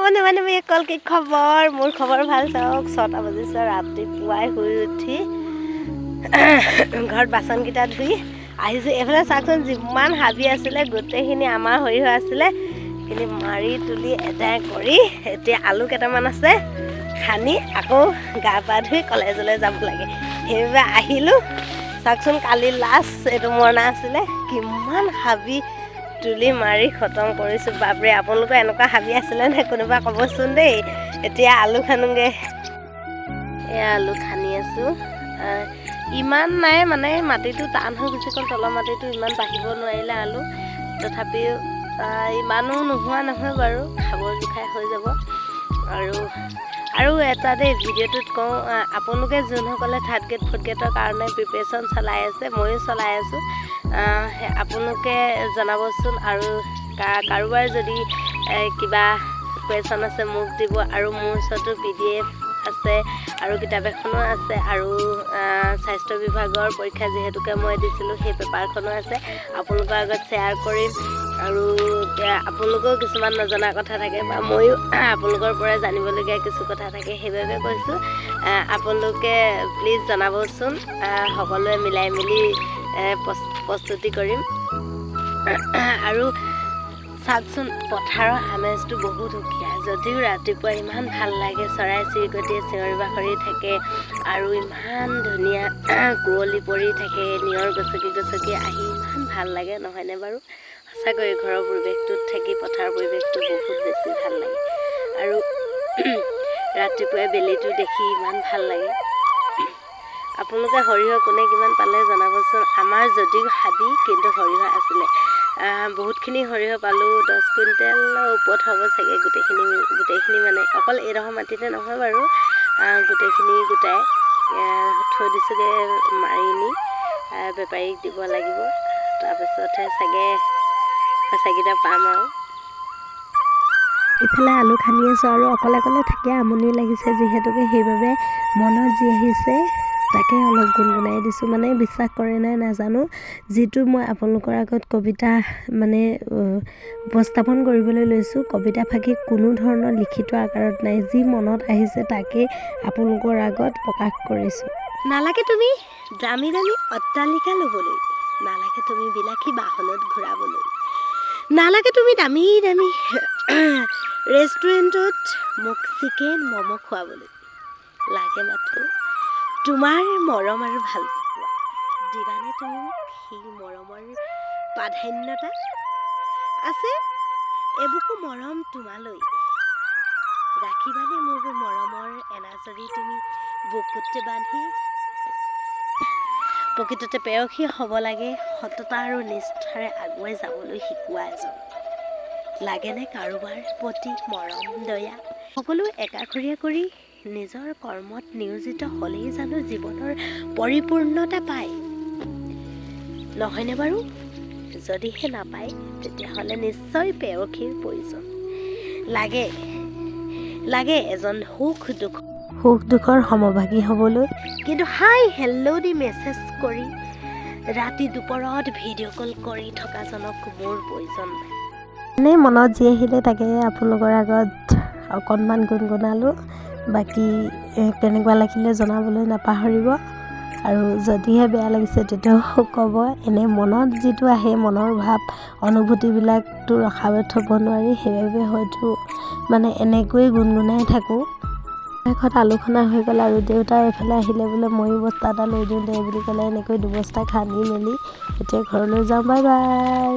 বন্ধু কল কি খবৰ মোৰ খবৰ ভাল চাওক 6টা বাজিছে ৰাতিপুৱাই শুই উঠি ঘৰত বাচনকেইটা ধুই আহিছোঁ এফালে চাওকচোন যিমান হাবি আছিলে গোটেইখিনি আমাৰ সৰিয়হ আছিলে কিন্তু মাৰি তুলি এদাই কৰি এতিয়া আলু কেইটামান আছে খানি আকৌ গা পা ধুই কলেজলৈ যাব লাগে সেইবাবে আহিলোঁ চাওকচোন কালি লাষ্ট এইটো মৰণা আছিলে কিমান হাবি তুলি মাৰি খতম কৰিছোঁ বাপৰে আপোনালোকৰ এনেকুৱা হাবি আছিলে নে কোনোবা ক'বচোন দেই এতিয়া আলু খানোগৈ এয়া আলু খানি আছোঁ ইমান নাই মানে মাটিটো টান হৈ গুচি গ'ল তলৰ মাটিটো ইমান বাঢ়িব নোৱাৰিলে আলু তথাপিও ইমানো নোহোৱা নহয় বাৰু খাব জোখাই হৈ যাব আৰু এটা দেই ভিডিঅ'টোত কওঁ আপোনালোকে যোনসকলে থাৰ্ড গ্ৰেড ফ'ৰ্থ গ্ৰেডৰ কাৰণে প্ৰিপেৰেশ্যন চলাই আছে ময়ো চলাই আছোঁ আপোনালোকে জনাবচোন আৰু কাৰোবাৰ যদি কিবা কুৱেশ্যন আছে মোক দিব আৰু মোৰ ওচৰতো PDF আছে আৰু কিতাপ এখনো আছে আৰু স্বাস্থ্য বিভাগৰ পৰীক্ষা যিহেতুকে মই দিছিলোঁ সেই পেপাৰখনো আছে আপোনালোকৰ আগত শ্বেয়াৰ কৰিম আৰু আপোনালোকেও কিছুমান নজনা কথা থাকে বা ময়ো আপোনালোকৰ পৰা জানিবলগীয়া কিছু কথা থাকে সেইবাবে কৈছোঁ আপোনালোকে প্লিজ জনাবচোন সকলোৱে মিলাই মিলি প্ৰস্তুতি কৰিম আৰু চাওকচোন পথাৰৰ আমেজটো বহুত সুকীয়া যদিও ৰাতিপুৱা ইমান ভাল লাগে চৰাই চিৰিকটিয়ে চিঞৰি বাখৰি থাকে আৰু ইমান ধুনীয়া কুঁৱলী পৰি থাকে নিয়ৰ গছকি আহি ইমান ভাল লাগে নহয়নে বাৰু সঁচাকৈ ঘৰৰ পৰিৱেশটোত থাকি পথাৰৰ পৰিৱেশটো বহুত বেছি ভাল লাগে আৰু ৰাতিপুৱাই বেলিটো দেখি ইমান ভাল লাগে আপোনালোকে সৰিয়হ কোনে কিমান পালে জনাবচোন আমাৰ যদিও হাবি কিন্তু সৰিয়হ আছিলে বহুতখিনি সৰিয়হ পালোঁ 10 কুইণ্টেলৰ ওপৰত হ'ব চাগে গোটেইখিনি মানে অকল এইডোখৰ মাটিতে নহয় বাৰু গোটেইখিনি গোটাই থৈ দিছোঁগৈ মাৰি নি বেপাৰীক দিব লাগিব তাৰপিছতহে চাগে পইচাকেইটা পাম আৰু ইফালে আলু খানি আছোঁ আৰু অকলে থাকি আমনি লাগিছে যিহেতুকে সেইবাবে মনত যি আহিছে তাকে অলপ গুণগুণাই দিছোঁ মানে বিশ্বাস কৰে নাই নাজানো যিটো মই আপোনালোকৰ আগত কবিতা মানে উপস্থাপন কৰিবলৈ লৈছোঁ কবিতা ফাঁকি কোনো ধৰণৰ লিখিত আকাৰত নাই যি মনত আহিছে তাকে আপোনালোকৰ আগত প্ৰকাশ কৰিছোঁ নালাগে তুমি দামী অট্টালিকা ল'বলৈ নালাগে তুমি বিলাসী বাহনত ঘূৰাবলৈ নালাগে তুমি দামী ৰেষ্টুৰেণ্টত মোক চিকেন ম'ম' খুৱাবলৈ লাগে মাথো তোমাৰ মৰম আৰু ভাল পোৱা দিবানে তুমি মোক সেই মৰমৰ প্ৰাধান্যতা আছে এবুকু মৰম তোমালৈ ৰাখিবানে মোৰ মৰমৰ এনাজৰী তুমি বুকুত বান্ধি প্ৰকৃততে পেয়সী হ'ব লাগে সততা আৰু নিষ্ঠাৰে আগুৱাই যাবলৈ শিকোৱা এজন লাগেনে কাৰোবাৰ প্ৰতি মৰম দয়া সকলো একাষৰীয়া কৰি নিজৰ কৰ্মত নিয়োজিত হ'লেই জানো জীৱনৰ পৰিপূৰ্ণতা পায় নহয়নে বাৰু যদিহে নাপায় তেতিয়াহ'লে নিশ্চয় পেয়সীৰ প্ৰয়োজন লাগে এজন সুখ দুখৰ সমভাগী হ'বলৈ কিন্তু হাই হেল্ল' দি মেছেজ কৰি ৰাতি দুপৰত ভিডিঅ' কল কৰি থকাজনক মোৰ প্ৰয়োজন নাই এনেই মনত যি আহিলে তাকে আপোনালোকৰ আগত অকণমান গুণগুণালোঁ বাকী কেনেকুৱা লাগিলে জনাবলৈ নাপাহৰিব আৰু যদিহে বেয়া লাগিছে তেতিয়াও ক'ব এনে মনত যিটো আহে মনৰ ভাৱ অনুভূতিবিলাকতো ৰখাব থ'ব নোৱাৰি সেইবাবে হয়তো মানে এনেকৈয়ে গুণগুণাই থাকোঁ শেষত আলু খনা হৈ গ'ল আৰু দেউতা এফালে আহিলে বোলে ময়ো বস্তা এটা লৈ দিওঁ দে বুলি ক'লে এনেকৈ দুবস্তা খান্দি মেলি এতিয়া ঘৰলৈ যাওঁ বাই বাই